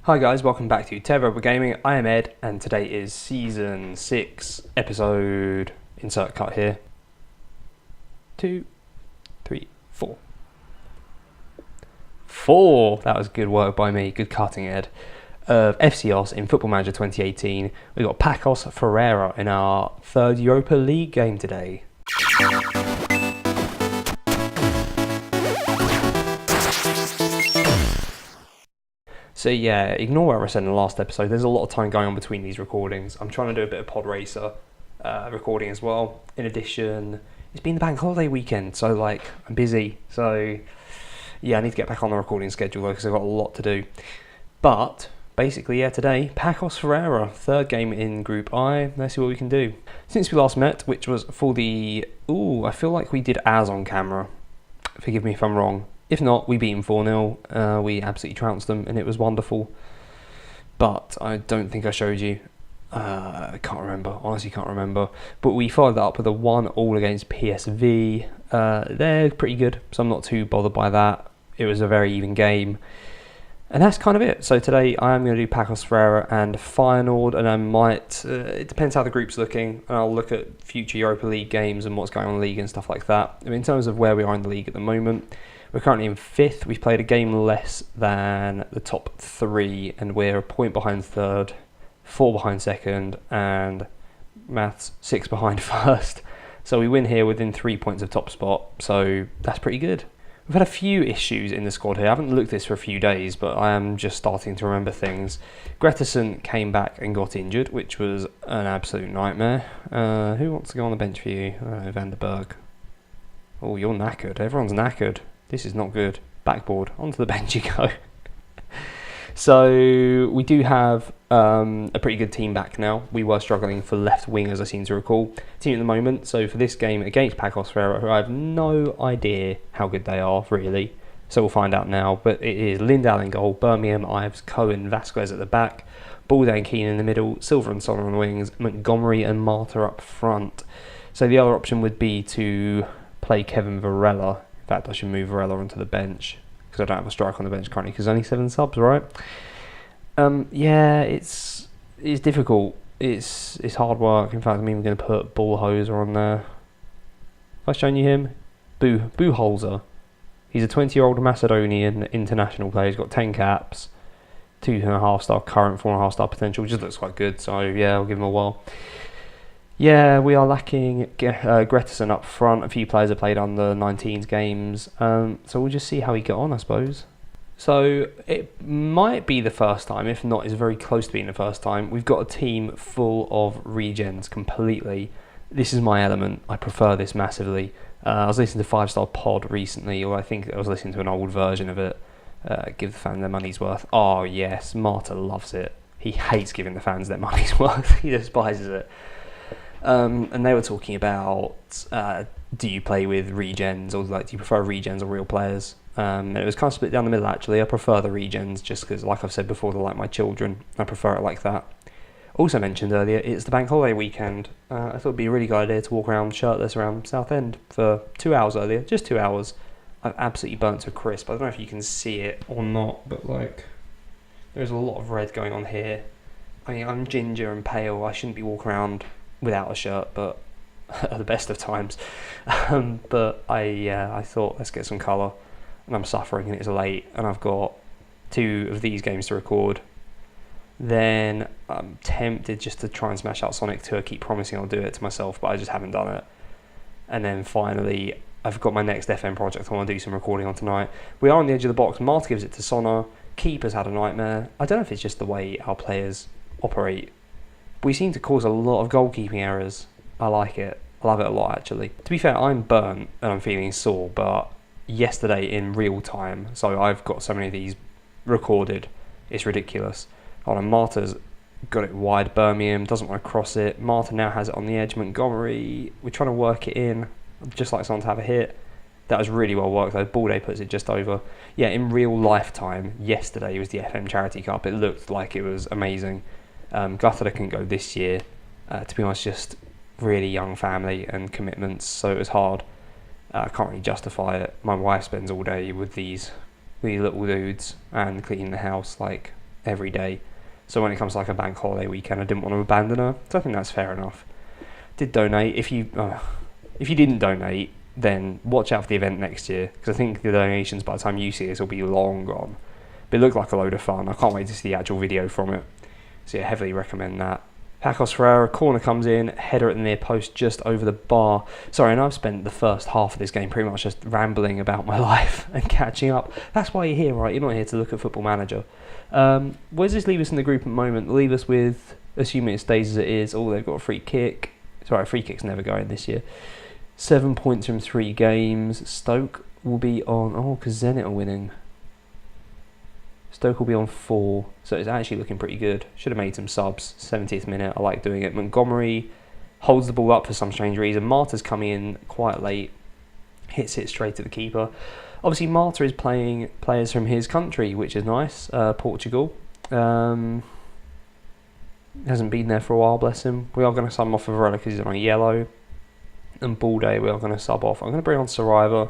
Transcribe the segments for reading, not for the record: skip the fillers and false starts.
Hi guys, welcome back to TedRedwood Gaming. I am Ed, and today is Season 6, episode... insert cut here. 2, 3, 4. 4! That was good work by me, good cutting, Ed. Of FCOS in Football Manager 2018. We've got Pacos Ferreira in our third Europa League game today. So yeah, ignore what I said in the last episode. There's a lot of time going on between these recordings. I'm trying to do a bit of Pod Racer recording as well. In addition, it's been the bank holiday weekend, so like I'm busy. So yeah, I need to get back on the recording schedule because I've got a lot to do. But basically, yeah, today, Pacos Ferreira, third game in Group I. Let's see what we can do. Since we last met, which was for the... I feel like we did as on camera. Forgive me if I'm wrong. If not, we beat them 4-0. We absolutely trounced them, and it was wonderful. But I don't think I showed you. I can't remember. Honestly, can't remember. But we followed that up with a 1-1 against PSV. They're pretty good, so I'm not too bothered by that. It was a very even game. And that's kind of it. So today I am going to do Pacos Ferreira and Feyenoord, and I might... it depends how the group's looking, and I'll look at future Europa League games and what's going on in the league and stuff like that. I mean, in terms of where we are in the league at the moment... We're currently in 5th. We've played a game less than the top 3, and we're a point behind 3rd, 4 behind 2nd, and maths 6 behind 1st. So we win here within 3 points of top spot. So that's pretty good. We've had a few issues in the squad here. I haven't looked at this for a few days, but I am just starting to remember things. Gretterson came back and got injured, which was an absolute nightmare. Who wants to go on the bench for you? Vanderberg. Oh, you're knackered. Everyone's knackered. This is not good. Backboard. Onto the bench you go. So we do have a pretty good team back now. We were struggling for left wing, as I seem to recall. Team at the moment. So for this game against Pacos Ferreira, who I have no idea how good they are, really. So we'll find out now. But it is Lindahl in goal, Birmingham, Ives, Cohen, Vasquez at the back, Balde and Keane in the middle, Silver and Sonner on the wings, Montgomery and Marta up front. So the other option would be to play Kevin Varela. In fact, I should move Varela onto the bench because I don't have a striker on the bench currently because only 7 subs, right? Yeah, it's difficult. It's hard work. In fact, I'm even going to put Bullhoser on there. Have I shown you him? Buholzer. He's a 20-year-old Macedonian international player. He's got 10 caps, 2.5-star current, 4.5-star potential. Just looks quite good. So yeah, I'll give him a whirl. Yeah, we are lacking Gretterson up front. A few players have played on the 19s games. So we'll just see how we get on, I suppose. So it might be the first time, if not, it's very close to being the first time. We've got a team full of regens completely. This is my element. I prefer this massively. I was listening to 5-Star Pod recently, or I think I was listening to an old version of it. Give the fans their money's worth. Oh yes, Marta loves it. He hates giving the fans their money's worth. He despises it. And they were talking about do you play with regens, or like do you prefer regens or real players? And it was kind of split down the middle actually. I prefer the regens just because, like I've said before, they're like my children. I prefer it like that. Also mentioned earlier, it's the bank holiday weekend. I thought it'd be a really good idea to walk around shirtless around Southend for 2 hours earlier, just 2 hours. I've absolutely burnt to a crisp. I don't know if you can see it or not, but like there's a lot of red going on here. I mean, I'm ginger and pale. I shouldn't be walking around without a shirt, but at the best of times. But I thought, let's get some colour. And I'm suffering, and it's late, and I've got 2 of these games to record. Then I'm tempted just to try and smash out Sonic 2. I keep promising I'll do it to myself, but I just haven't done it. And then finally, I've got my next FM project I want to do some recording on tonight. We are on the edge of the box. Marta gives it to Sonner. Keeper's had a nightmare. I don't know if it's just the way our players operate. We seem to cause a lot of goalkeeping errors. I like it. I love it a lot, actually. To be fair, I'm burnt and I'm feeling sore, but yesterday in real time, so I've got so many of these recorded, it's ridiculous. Oh, and Marta's got it wide. Birmingham doesn't want to cross it. Marta now has it on the edge. Montgomery, we're trying to work it in. I'd just like someone to have a hit. That was really well worked though. Balde puts it just over. Yeah, in real lifetime, yesterday was the FM Charity Cup. It looked like it was amazing. Gutted I couldn't go this year. To be honest, just really young family and commitments, so it was hard. I can't really justify it. My wife spends all day with these little dudes and cleaning the house. Like, every day. So when it comes to like a bank holiday weekend, I didn't want to abandon her. So I think that's fair enough. Did donate. If you didn't donate, then watch out for the event next year, because I think the donations by the time you see this will be long gone. But it looked like a load of fun. I can't wait to see the actual video from it. So yeah, heavily recommend that. Pacos Ferreira, corner comes in, header at the near post just over the bar. Sorry, and I've spent the first half of this game pretty much just rambling about my life and catching up. That's why you're here, right? You're not here to look at Football Manager. Where does this leave us in the group at the moment? Leave us with, assuming it stays as it is, oh, they've got a free kick. Sorry, free kick's never going this year. 7 points from 3 games. Stoke will be on, oh, because Zenit are winning. Stoke will be on 4, so it's actually looking pretty good. Should have made some subs. 70th minute, I like doing it. Montgomery holds the ball up for some strange reason. Marta's coming in quite late, hits it straight to the keeper. Obviously, Marta is playing players from his country, which is nice. Portugal. Hasn't been there for a while, bless him. We are going to sub him off of Varela because he's on a yellow. And Balde we are going to sub off. I'm going to bring on Saraiva.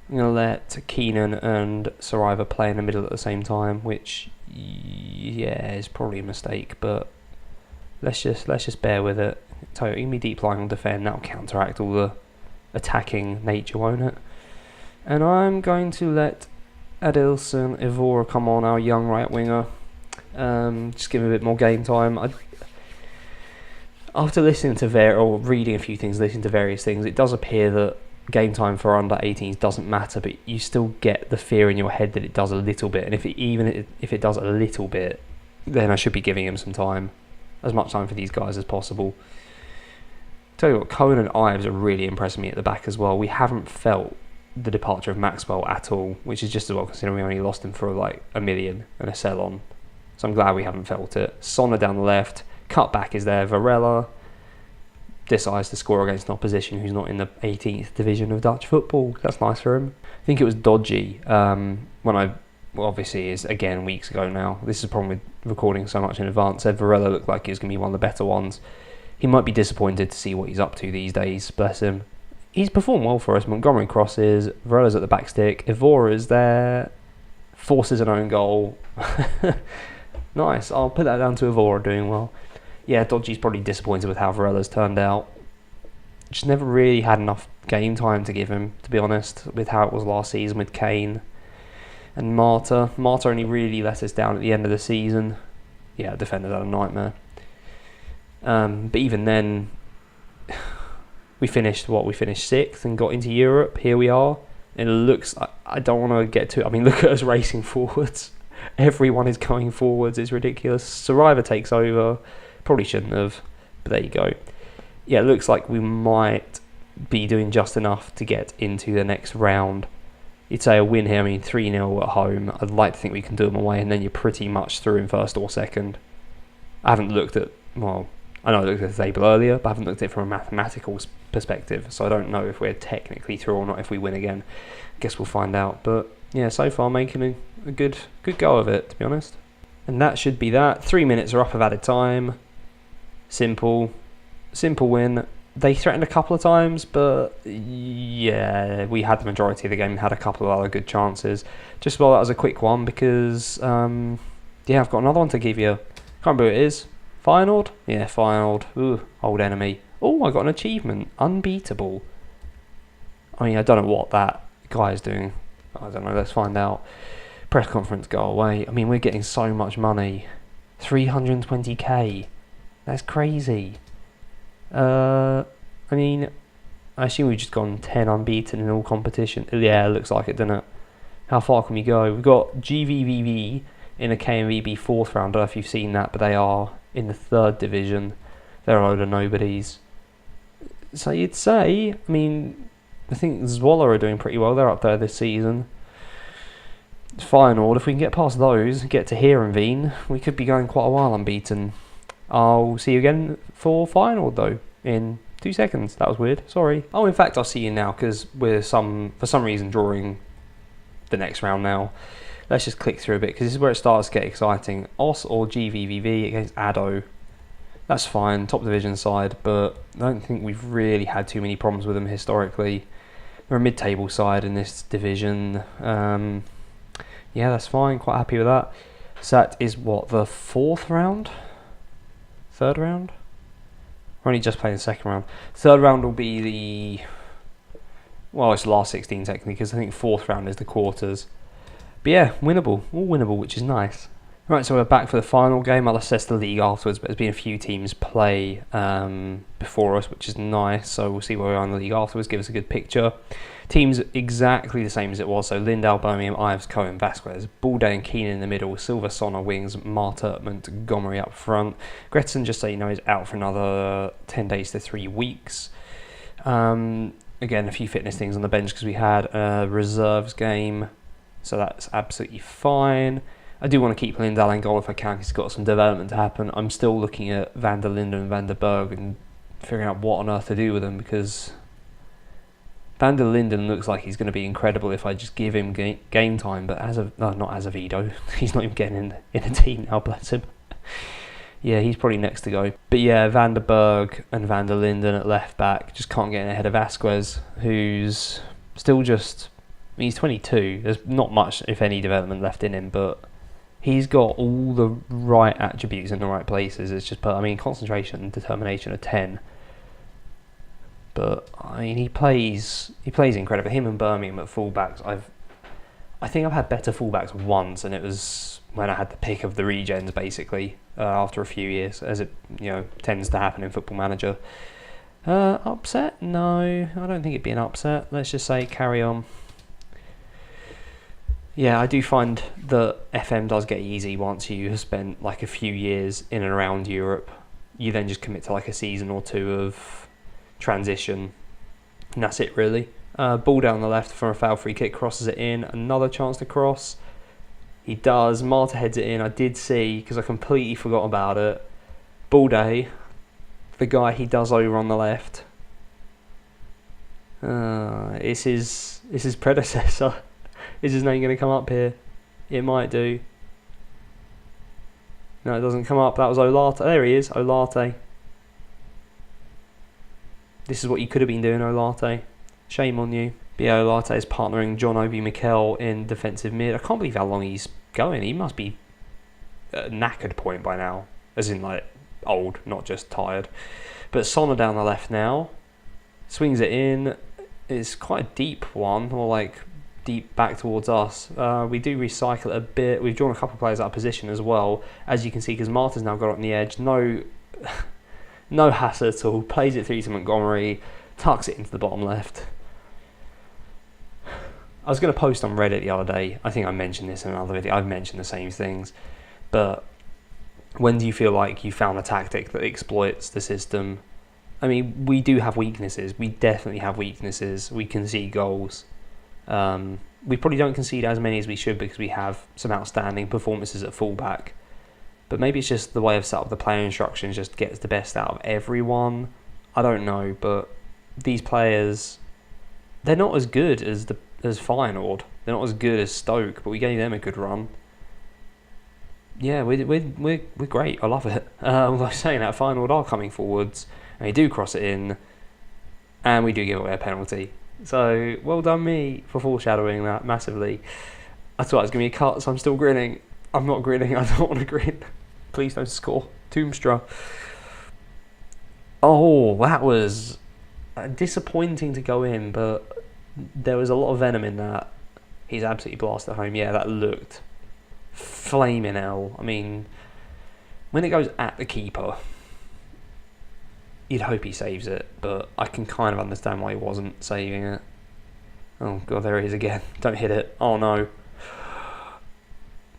I'm going to let Keenan and Saraiva play in the middle at the same time, which, yeah, is probably a mistake, but let's just bear with it. Tell you, give me deep line on defend, that'll counteract all the attacking nature, won't it? And I'm going to let Adilson Evora come on, our young right winger. Just give him a bit more game time. After listening to or reading a few things, listening to various things, it does appear that game time for under 18s doesn't matter, but you still get the fear in your head that it does a little bit, and if it does a little bit, then I should be giving him some time, as much time for these guys as possible. Tell you what, Cohen and Ives are really impressing me at the back as well. We haven't felt the departure of Maxwell at all, which is just as well considering we only lost him for like $1 million and a sell on, so I'm glad we haven't felt it. Sonner down the left, cut back is there, Varela decides to score against an opposition who's not in the 18th division of Dutch football. That's nice for him. I think it was dodgy obviously is again weeks ago now. This is the problem with recording so much in advance. Said Varela looked like he was going to be one of the better ones. He might be disappointed to see what he's up to these days, bless him. He's performed well for us. Montgomery crosses, Varela's at the back stick, Evora's there, forces an own goal. Nice, I'll put that down to Evora doing well. Yeah, Dodgy's probably disappointed with how Varela's turned out. Just never really had enough game time to give him, to be honest, with how it was last season with Kane and Marta. Marta only really let us down at the end of the season. Yeah, defenders had a nightmare. But even then, we finished 6th and got into Europe. Here we are. It looks, I don't want to get to it. I mean, look at us racing forwards. Everyone is going forwards. It's ridiculous. Saraiva takes over. Probably shouldn't have, but there you go. Yeah, it looks like we might be doing just enough to get into the next round. You'd say a win here, I mean 3-0 at home. I'd like to think we can do them away, and then you're pretty much through in first or second. I haven't looked at, well, I know I looked at the table earlier, but I haven't looked at it from a mathematical perspective, so I don't know if we're technically through or not if we win again. Guess we'll find out, but yeah, so far making a good go of it, to be honest. And that should be that. 3 minutes are up of added time. Simple win. They threatened a couple of times, but yeah, we had the majority of the game, had a couple of other good chances. Just well, that was a quick one because, yeah, I've got another one to give you. Can't remember who it is. Feyenoord? Yeah, Feyenoord. Ooh, old enemy. Oh, I got an achievement. Unbeatable. I mean, I don't know what that guy is doing. I don't know, let's find out. Press conference, go away. I mean, we're getting so much money. 320k. That's crazy. I mean, I assume we've just gone 10 unbeaten in all competition. Yeah, it looks like it, doesn't it? How far can we go? We've got GVVV in a KMVB 4th round. I don't know if you've seen that, but they are in the 3rd division. They're a load of nobodies. So you'd say, I mean, I think Zwolle are doing pretty well. They're up there this season. Feyenoord, if we can get past those, get to Heerenveen, we could be going quite a while unbeaten. I'll see you again for Feyenoord though in 2 seconds. That was weird, sorry. Oh, in fact, I'll see you now because we're for some reason drawing the next round now. Let's just click through a bit because this is where it starts to get exciting. OS or GVVV against ADO. That's fine, top division side, but I don't think we've really had too many problems with them historically. We're a mid-table side in this division. Yeah, that's fine, quite happy with that. So that is what, the 4th round? 3rd round? We're only just playing the 2nd round. 3rd round will be the... Well, it's the last 16 technically, because I think 4th round is the quarters. But yeah, winnable. All winnable, which is nice. Right, so we're back for the final game. I'll assess the league afterwards, but there's been a few teams play before us, which is nice. So we'll see where we are in the league afterwards, give us a good picture. Teams exactly the same as it was. So Lindau, Birmingham, Ives, Cohen, Vasquez, Balday and Keenan in the middle, Silva, Sonner, wings, Marta, Montgomery up front. Gretson, just so you know, is out for another 10 days to 3 weeks. Again, a few fitness things on the bench because we had a reserves game, so that's absolutely fine. I do want to keep Lindahl in goal if I can, because he's got some development to happen. I'm still looking at Van der Linden and Van der Berg and figuring out what on earth to do with them, because Van der Linden looks like he's going to be incredible if I just give him game time, but not as of Edo, he's not even getting in a team now, bless him. Yeah, he's probably next to go. But yeah, Van der Berg and Van der Linden at left back just can't get in ahead of Vasquez, who's still just... I mean, he's 22. There's not much, if any, development left in him, but he's got all the right attributes in the right places. It's just, I mean, concentration and determination are 10. But I mean, he plays incredible. Him and Birmingham at fullbacks. I think I've had better fullbacks once, and it was when I had the pick of the regens, basically, after a few years, as it tends to happen in Football Manager. Upset? No, I don't think it'd be an upset. Let's just say carry on. Yeah, I do find that FM does get easy once you have spent like a few years in and around Europe. You then just commit to like a season or two of transition, and that's it really. Ball down the left for a foul free kick, crosses it in, another chance to cross. He does. Marta heads it in. I did see, because I completely forgot about it, Balday, the guy he does over on the left, it's his predecessor. Is his name going to come up here? It might do. No, it doesn't come up. That was Olarte. There he is, Olarte. This is what you could have been doing, Olarte. Shame on you. But yeah, Olarte is partnering John Obi Mikel in defensive mid. I can't believe how long he's going. He must be at a knackered point by now. As in, like, old, not just tired. But Sonner down the left now. Swings it in. It's quite a deep one, or like deep back towards us. We do recycle it a bit. We've drawn a couple of players out of position as well, as you can see, because Marta's now got on the edge. No hassle at all. Plays it through to Montgomery, tucks it into the bottom left. I was going to post on Reddit the other day. I think I mentioned this in another video. I've mentioned the same things. But when do you feel like you found a tactic that exploits the system? I mean, we do have weaknesses. We definitely have weaknesses. We concede goals. We probably don't concede as many as we should because we have some outstanding performances at fullback. But maybe it's just the way I've set up the player instructions just gets the best out of everyone. I don't know, but these players, they're not as good as Feyenoord. They're not as good as Stoke, but we gave them a good run. Yeah, we're great. I love it. Like saying that, Feyenoord are coming forwards, and they do cross it in, and we do give away a penalty. So well done me for foreshadowing that massively. I thought it was going to be a cut, so I'm still grinning. I'm not grinning. I don't want to grin. Please don't score. Tombstra. Oh, that was disappointing to go in, but there was a lot of venom in that. He's absolutely blasted home. Yeah, that looked flaming hell. I mean, when it goes at the keeper, you'd hope he saves it, but I can kind of understand why he wasn't saving it. Oh god, there he is again. Don't hit it. Oh no.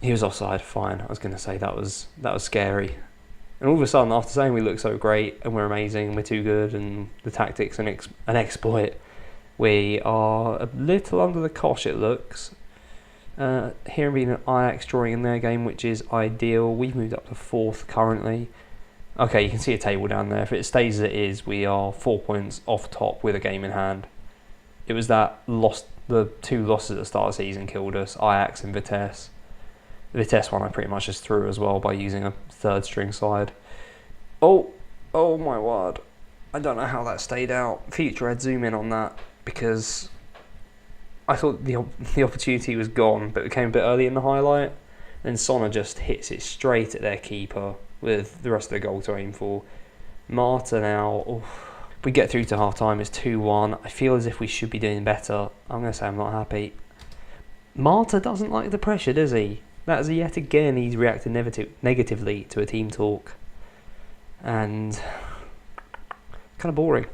He was offside. Fine. I was going to say that was scary. And all of a sudden, after saying we look so great and we're amazing and we're too good and the tactics an exploit, we are a little under the cosh, it looks. Here being an Ajax drawing in their game, which is ideal. We've moved up to 4th currently. Okay, you can see a table down there. If it stays as it is, we are 4 points off top with a game in hand. It was the 2 losses at the start of the season killed us, Ajax and Vitesse. The Vitesse one I pretty much just threw as well by using a 3rd string side. Oh my word. I don't know how that stayed out. Future I'd zoom in on that because I thought the opportunity was gone, but it came a bit early in the highlight. Then Sonna just hits it straight at their keeper with the rest of the goal to aim for. Marta now, if we get through to half time, it's 2-1. I feel as if we should be doing better. I'm going to say I'm not happy. Marta doesn't like the pressure, does he? That is yet again, he's reacted negatively to a team talk. And kind of boring.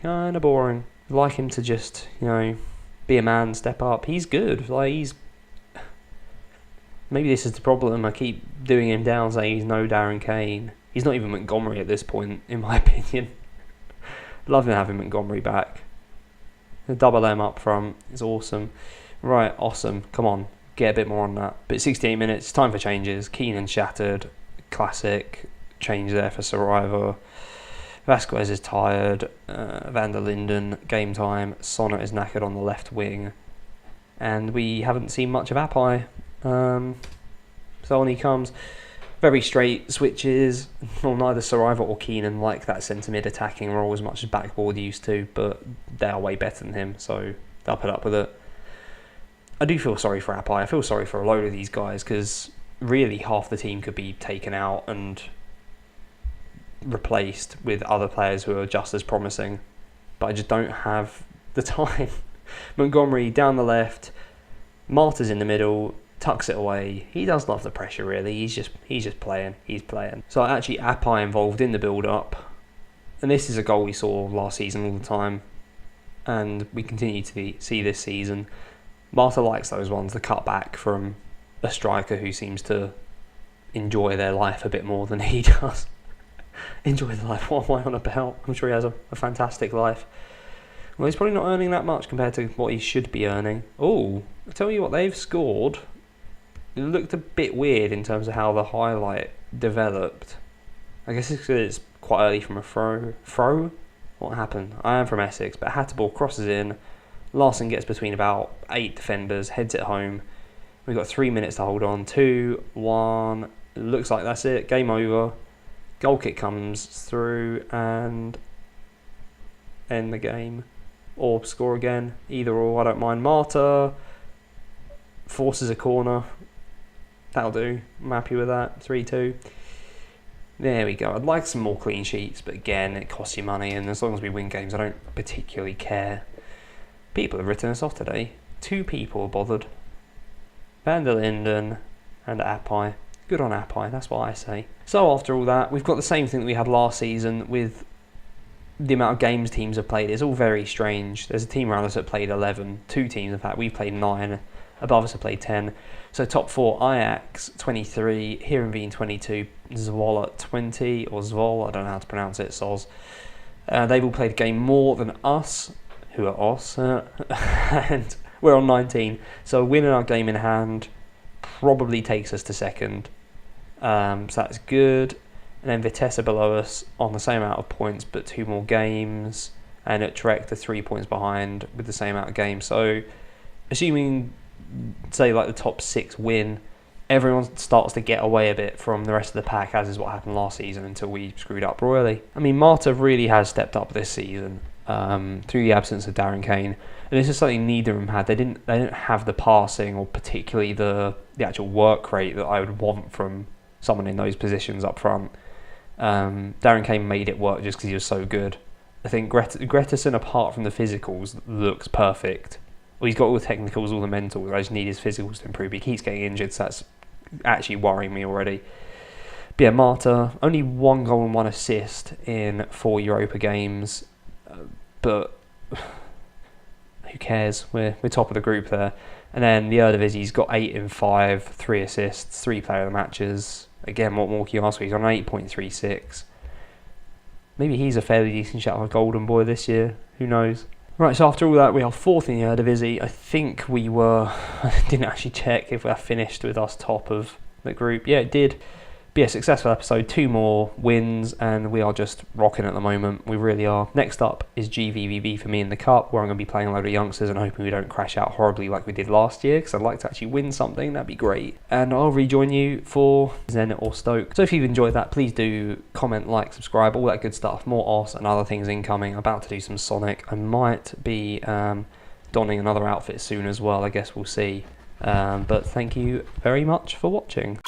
Kind of boring. I'd like him to just, be a man, step up. He's good. Maybe this is the problem. I keep doing him down, saying he's no Darren Kane. He's not even Montgomery at this point, in my opinion. Love having Montgomery back. The double M up front is awesome. Right, awesome. Come on, get a bit more on that. But 68 minutes, time for changes. Keenan shattered. Classic. Change there for Saraiva. Vasquez is tired. Van der Linden, game time. Sonna is knackered on the left wing. And we haven't seen much of Apai. So on he comes. Very straight switches. Well, neither Saraiva or Keenan like that centre mid attacking role as much as Backboard used to, but they are way better than him, so they'll put up with it. I do feel sorry for Apai. I feel sorry for a load of these guys because really half the team could be taken out and replaced with other players who are just as promising, but I just don't have the time. Montgomery down the left, Marta's in the middle, tucks it away. He does love the pressure, really. He's just playing. He's playing. So actually, Apai involved in the build-up, and this is a goal we saw last season all the time, and we continue to see this season. Marta likes those ones, the cut back from a striker who seems to enjoy their life a bit more than he does. Enjoy the life. What am I on about? I'm sure he has a fantastic life. Well, he's probably not earning that much compared to what he should be earning. Oh, I tell you what, they've scored. It looked a bit weird in terms of how the highlight developed. I guess it's because it's quite early from a throw. What happened? I am from Essex, but Hatterball crosses in. Larson gets between about 8 defenders, heads it home. We've got 3 minutes to hold on. 2, 1. Looks like that's it. Game over. Goal kick comes through and end the game. Or score again. Either or, I don't mind. Marta forces a corner. That'll do. I'm happy with that. 3-2. There we go. I'd like some more clean sheets, but again, it costs you money, and as long as we win games, I don't particularly care. People have written us off today. 2 people are bothered. Van der Linden and Apai. Good on Apai, that's what I say. So after all that, we've got the same thing that we had last season with the amount of games teams have played. It's all very strange. There's a team around us that played 11. 2 teams, in fact. We've played 9. Above us have played 10. So top 4, Ajax 23, Heerenveen 22, Zwolle 20, or Zvol, I don't know how to pronounce it, Soz. They've all played a game more than us, who are us, and we're on 19. So winning our game in hand probably takes us to second. So that's good. And then Vitesse are below us on the same amount of points, but 2 more games. And at Trek, are 3 points behind with the same amount of games. So assuming, say, like the top 6 win, everyone starts to get away a bit from the rest of the pack, as is what happened last season until we screwed up royally. I mean, Marta really has stepped up this season through the absence of Darren Kane. And this is something neither of them had. They didn't have the passing or particularly the actual work rate that I would want from someone in those positions up front. Darren Kane made it work just because he was so good. I think Gretterson, apart from the physicals, looks perfect. Well, he's got all the technicals, all the mentals. I just need his physicals to improve. He keeps getting injured, so that's actually worrying me already. But yeah, Marta, only 1 goal and 1 assist in 4 Europa games. But who cares? We're top of the group there. And then the Eredivisie's got 8 in 5, 3 assists, 3 player of the matches. Again, what more can you ask for? He's on 8.36. Maybe he's a fairly decent shout for Golden Boy this year. Who knows? Right, so after all that, we are 4th in the Eredivisie. I think we were... I didn't actually check if we finished with us top of the group. Yeah, it did. But yeah, successful episode. 2 more wins, and we are just rocking at the moment. We really are. Next up is GVVB for me in the Cup, where I'm going to be playing a load of youngsters and hoping we don't crash out horribly like we did last year, because I'd like to actually win something. That'd be great. And I'll rejoin you for Zenit or Stoke. So if you've enjoyed that, please do comment, like, subscribe, all that good stuff. More OS and other things incoming. I'm about to do some Sonic. I might be donning another outfit soon as well. I guess we'll see. But thank you very much for watching.